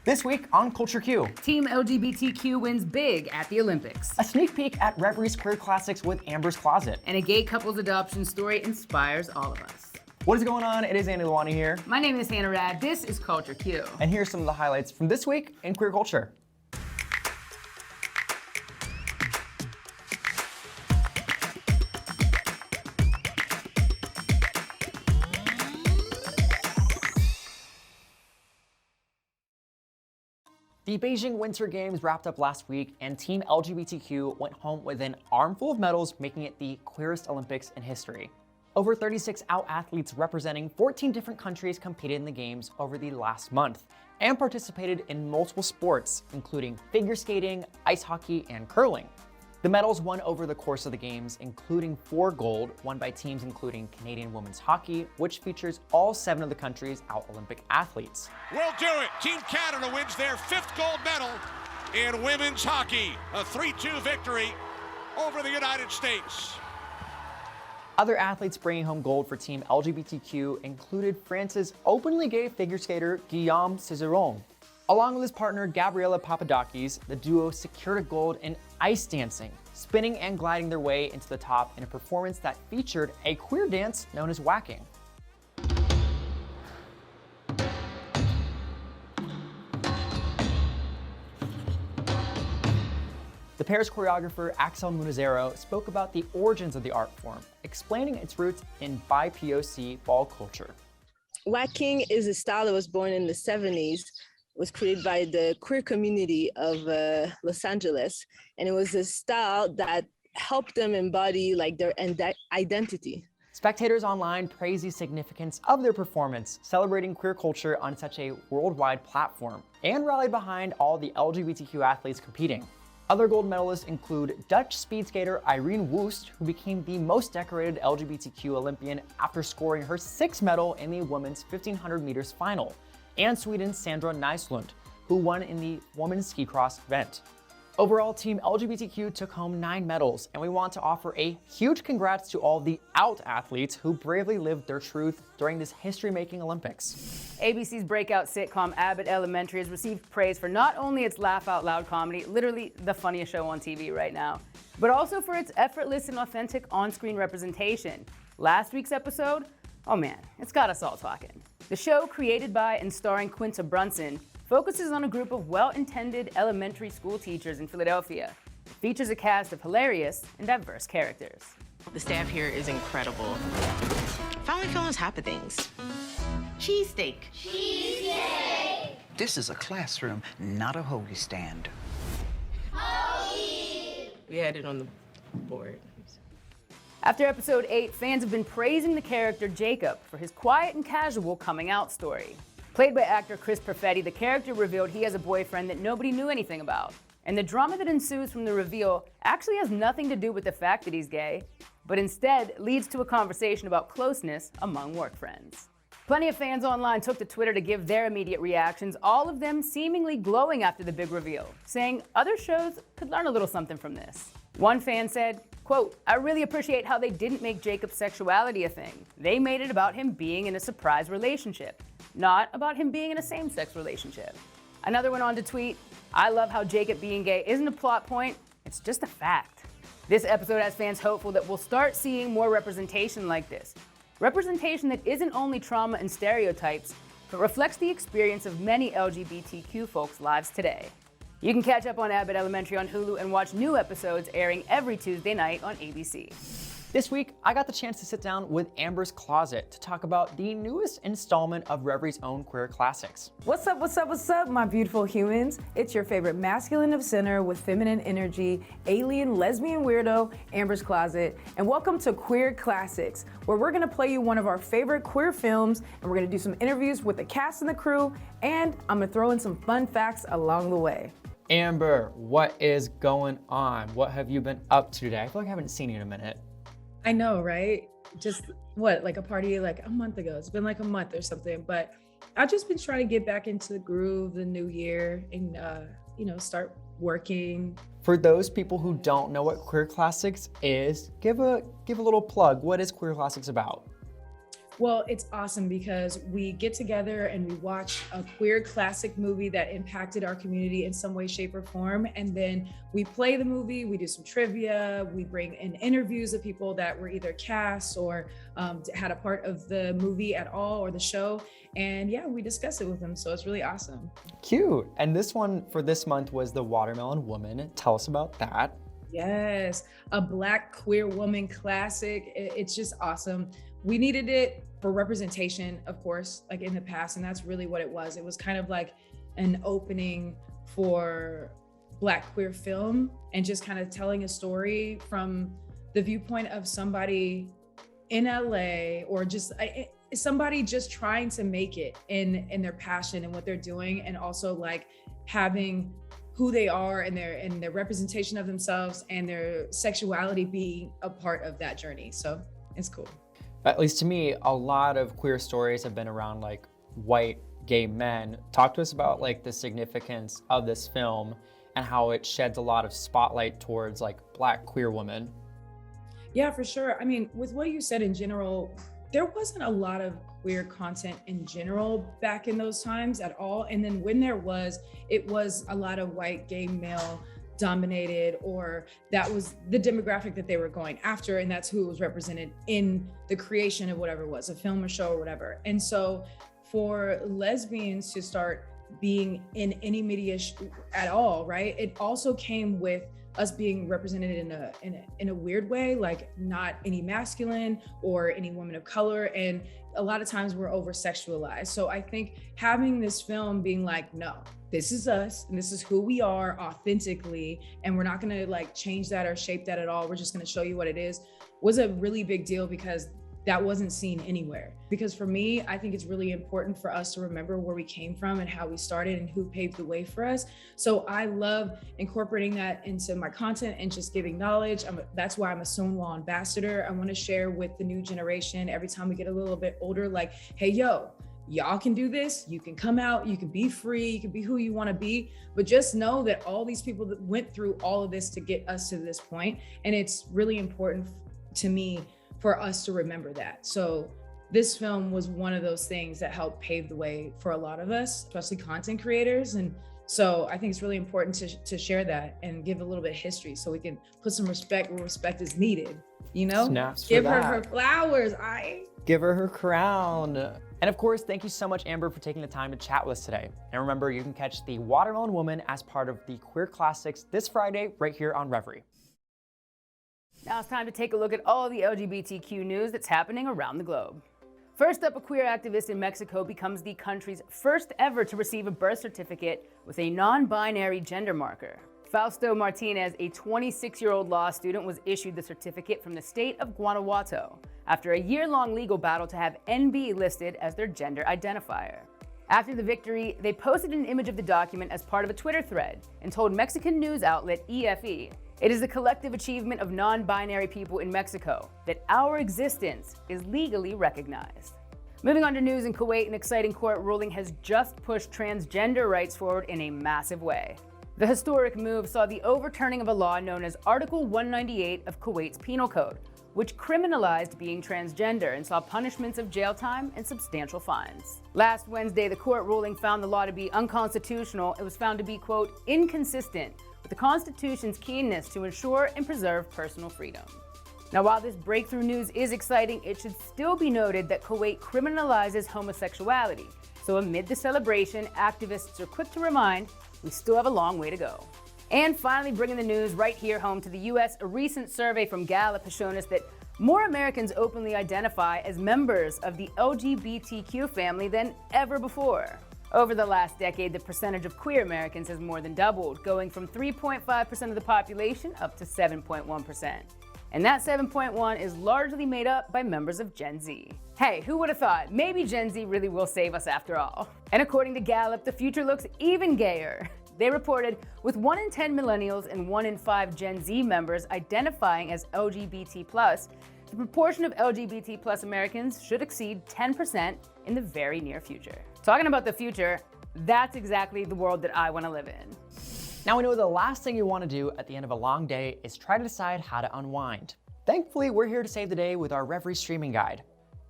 This week on Culture Q, Team LGBTQ wins big at the Olympics. a sneak peek at Revry's Queer Classics with Amber's Closet. And a gay couple's adoption story inspires all of us. What is going on? It is Lalwani here. My name is Hannah Rad. This is Culture Q. And here are some of the highlights from this week in queer culture. The Beijing Winter Games wrapped up last week, and Team LGBTQ went home with an armful of medals, making it the queerest Olympics in history. Over 36 out athletes representing 14 different countries competed in the games over the last month and participated in multiple sports, including figure skating, ice hockey, and curling. The medals won over the course of the games, including 4 gold, won by teams including Canadian women's hockey, which features all 7 of the country's out Olympic athletes. We'll do it. Team Canada wins their 5th gold medal in women's hockey. A 3-2 victory over the United States. Other athletes bringing home gold for Team LGBTQ included France's openly gay figure skater Guillaume Cizeron. Along with his partner Gabriela Papadakis, the duo secured a gold in ice dancing, spinning and gliding their way into the top in a performance that featured a queer dance known as whacking. The pair's choreographer Axel Munizero spoke about the origins of the art form, explaining its roots in BIPOC ball culture. Whacking is a style that was born in the 70s. Was created by the queer community of Los Angeles, and it was a style that helped them embody like their identity. Spectators online praised the significance of their performance, celebrating queer culture on such a worldwide platform, and rallied behind all the LGBTQ athletes competing. Other gold medalists include Dutch speed skater Ireen Wüst, who became the most decorated LGBTQ Olympian after scoring her 6th medal in the women's 1500 meters final, and Sweden's Sandra Naeslund, who won in the women's ski cross event. Overall, Team LGBTQ took home 9 medals, and we want to offer a huge congrats to all the out athletes who bravely lived their truth during this history-making Olympics. ABC's breakout sitcom Abbott Elementary has received praise for not only its laugh-out-loud comedy, literally the funniest show on TV right now, but also for its effortless and authentic on-screen representation. Last week's episode, oh man, it's got us all talking. The show, created by and starring Quinta Brunson, focuses on a group of well-intended elementary school teachers in Philadelphia. It features a cast of hilarious and diverse characters. The staff here is incredible. Finally feeling half of things. Cheesesteak. Cheesesteak! This is a classroom, not a hoagie stand. Hoagie! We had it on the board. After episode 8, fans have been praising the character Jacob for his quiet and casual coming out story. Played by actor Chris Perfetti, the character revealed he has a boyfriend that nobody knew anything about. And the drama that ensues from the reveal actually has nothing to do with the fact that he's gay, but instead leads to a conversation about closeness among work friends. Plenty of fans online took to Twitter to give their immediate reactions, all of them seemingly glowing after the big reveal, saying other shows could learn a little something from this. One fan said, quote, "I really appreciate how they didn't make Jacob's sexuality a thing. They made it about him being in a surprise relationship, not about him being in a same-sex relationship." Another went on to tweet, "I love how Jacob being gay isn't a plot point, it's just a fact." This episode has fans hopeful that we'll start seeing more representation like this. Representation that isn't only trauma and stereotypes, but reflects the experience of many LGBTQ folks' lives today. You can catch up on Abbott Elementary on Hulu and watch new episodes airing every Tuesday night on ABC. This week, I got the chance to sit down with Amber's Closet to talk about the newest installment of Revry's own Queer Classics. What's up, what's up, what's up, my beautiful humans? It's your favorite masculine of center with feminine energy, alien lesbian weirdo, Amber's Closet, and welcome to Queer Classics, where we're gonna play you one of our favorite queer films, and we're gonna do some interviews with the cast and the crew, and I'm gonna throw in some fun facts along the way. Amber, what is going on? What have you been up to today? I feel like I haven't seen you in a minute. I know, right? Just what, like a party like a month ago. It's been like a month or something, but I've just been trying to get back into the groove, the new year, and start working. For those people who don't know what Queer Classics is, give a little plug. What is Queer Classics about? Well, it's awesome because we get together and we watch a queer classic movie that impacted our community in some way, shape, or form. And then we play the movie, we do some trivia, we bring in interviews of people that were either cast or had a part of the movie at all or the show. And yeah, we discuss it with them. So it's really awesome. Cute. And this one for this month was The Watermelon Woman. Tell us about that. Yes, a Black queer woman classic. It's just awesome. We needed it for representation, of course, like in the past, and that's really what it was. It was kind of like an opening for Black queer film and just kind of telling a story from the viewpoint of somebody in LA or just somebody just trying to make it in their passion and what they're doing, and also like having who they are and their representation of themselves and their sexuality being a part of that journey. So it's cool. At least to me, a lot of queer stories have been around like white gay men. Talk to us about like the significance of this film and how it sheds a lot of spotlight towards like Black queer women. Yeah, for sure. I mean, with what you said in general, there wasn't a lot of queer content in general back in those times at all. And then when there was, it was a lot of white gay male dominated, or that was the demographic that they were going after, and that's who was represented in the creation of whatever it was, a film or show or whatever. And so for lesbians to start being in any media at all, right, it also came with us being represented in a weird way, like not any masculine or any women of color, and a lot of times we're over sexualized. So I think having this film being like, no, this is us and this is who we are authentically, and we're not gonna like change that or shape that at all, we're just gonna show you what it is, was a really big deal because that wasn't seen anywhere. Because for me, I think it's really important for us to remember where we came from and how we started and who paved the way for us. So I love incorporating that into my content and just giving knowledge. That's why I'm a Stonewall ambassador. I want to share with the new generation every time we get a little bit older, like, hey, yo, y'all can do this. You can come out, you can be free, you can be who you want to be, but just know that all these people that went through all of this to get us to this point. And it's really important to me for us to remember that. So this film was one of those things that helped pave the way for a lot of us, especially content creators. And so I think it's really important to share that and give a little bit of history so we can put some respect where respect is needed, you know? Snaps Give for her that. her flowers, Give her her crown. And of course, thank you so much, Amber, for taking the time to chat with us today. And remember, you can catch The Watermelon Woman as part of the Queer Classics this Friday right here on Revry. Now it's time to take a look at all the LGBTQ news that's happening around the globe. First up, a queer activist in Mexico becomes the country's first ever to receive a birth certificate with a non-binary gender marker. Fausto Martinez, a 26-year-old law student, was issued the certificate from the state of Guanajuato after a year-long legal battle to have NB listed as their gender identifier. After the victory, they posted an image of the document as part of a Twitter thread and told Mexican news outlet EFE, "It is the collective achievement of non-binary people in Mexico that our existence is legally recognized." Moving on to news in Kuwait, an exciting court ruling has just pushed transgender rights forward in a massive way. The historic move saw the overturning of a law known as Article 198 of Kuwait's Penal Code, which criminalized being transgender and saw punishments of jail time and substantial fines. Last Wednesday, the court ruling found the law to be unconstitutional. It was found to be, quote, inconsistent with the Constitution's keenness to ensure and preserve personal freedom. Now, while this breakthrough news is exciting, it should still be noted that Kuwait criminalizes homosexuality. So amid the celebration, activists are quick to remind we still have a long way to go. And finally, bringing the news right here home to the US, a recent survey from Gallup has shown us that more Americans openly identify as members of the LGBTQ family than ever before. Over the last decade, the percentage of queer Americans has more than doubled, going from 3.5% of the population up to 7.1%. And that 7.1 is largely made up by members of Gen Z. Hey, who would have thought? Maybe Gen Z really will save us after all. And according to Gallup, the future looks even gayer. They reported with 1 in 10 millennials and 1 in 5 Gen Z members identifying as LGBT+, the proportion of LGBT+ Americans should exceed 10% in the very near future. Talking about the future, that's exactly the world that I want to live in. Now we know the last thing you want to do at the end of a long day is try to decide how to unwind. Thankfully, we're here to save the day with our Revry streaming guide.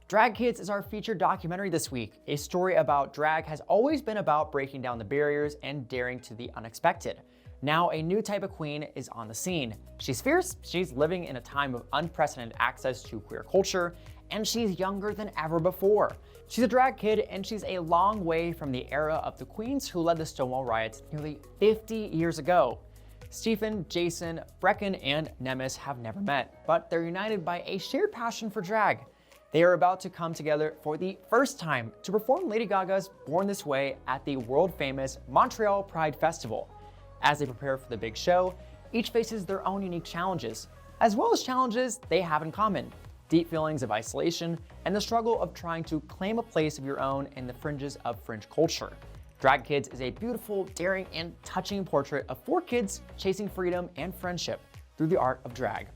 Drag Kids is our featured documentary this week. A story about drag has always been about breaking down the barriers and daring to the unexpected. Now a new type of queen is on the scene. She's fierce, she's living in a time of unprecedented access to queer culture, and she's younger than ever before. She's a drag kid, and she's a long way from the era of the queens who led the Stonewall riots nearly 50 years ago. Stephen, Jason, Brecken, and Nemes have never met, but they're united by a shared passion for drag. They are about to come together for the first time to perform Lady Gaga's Born This Way at the world-famous Montreal Pride Festival. As they prepare for the big show, each faces their own unique challenges, as well as challenges they have in common: deep feelings of isolation and the struggle of trying to claim a place of your own in the fringes of fringe culture. Drag Kids is a beautiful, daring, and touching portrait of 4 kids chasing freedom and friendship through the art of drag.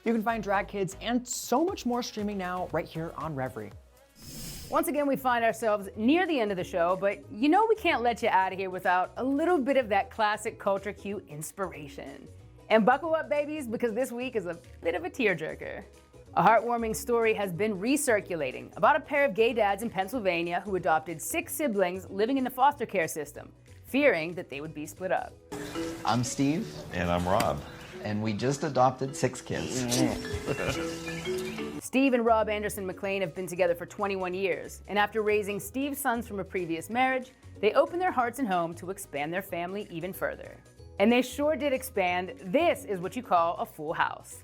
You can find Drag Kids and so much more streaming now right here on Revry. Once again, we find ourselves near the end of the show, but you know we can't let you out of here without a little bit of that classic Culture Q inspiration. And buckle up, babies, because this week is a bit of a tearjerker. A heartwarming story has been recirculating about a pair of gay dads in Pennsylvania who adopted 6 siblings living in the foster care system, fearing that they would be split up. I'm Steve. And I'm Rob. And we just adopted 6 kids. Steve and Rob Anderson-McLean have been together for 21 years, and after raising Steve's sons from a previous marriage, they opened their hearts and home to expand their family even further. And they sure did expand. This is what you call a full house.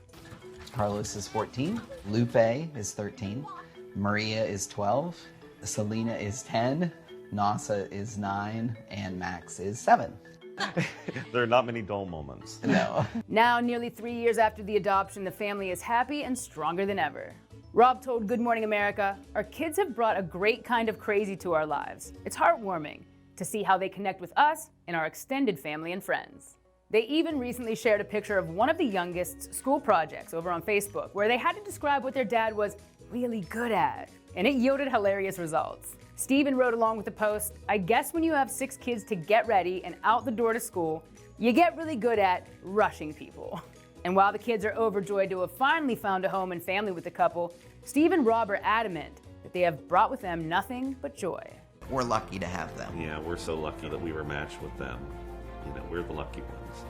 Carlos is 14, Lupe is 13, Maria is 12, Selena is 10, Nasa is 9, and Max is 7. There are not many dull moments. No. Now, nearly 3 years after the adoption, the family is happy and stronger than ever. Rob told Good Morning America, "Our kids have brought a great kind of crazy to our lives. It's heartwarming to see how they connect with us and our extended family and friends." They even recently shared a picture of one of the youngest's school projects over on Facebook, where they had to describe what their dad was really good at, and it yielded hilarious results. Steven wrote along with the post, "I guess when you have 6 kids to get ready and out the door to school, you get really good at rushing people." And while the kids are overjoyed to have finally found a home and family with the couple, Steve and Rob are adamant that they have brought with them nothing but joy. We're lucky to have them. Yeah, we're so lucky that we were matched with them. You know, we're the lucky ones.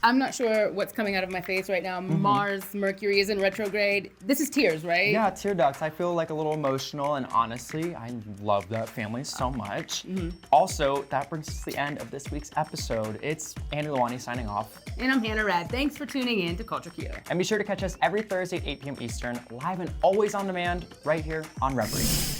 I'm not sure what's coming out of my face right now. Mars, Mercury is in retrograde. This is tears, right? Yeah, tear ducts. I feel like a little emotional, and honestly, I love that family so much. Also, that brings us to the end of this week's episode. It's Andy Lalwani signing off. And I'm Hannah Rad. Thanks for tuning in to Culture Q. And be sure to catch us every Thursday at 8 p.m. Eastern, live and always on demand, right here on Revry.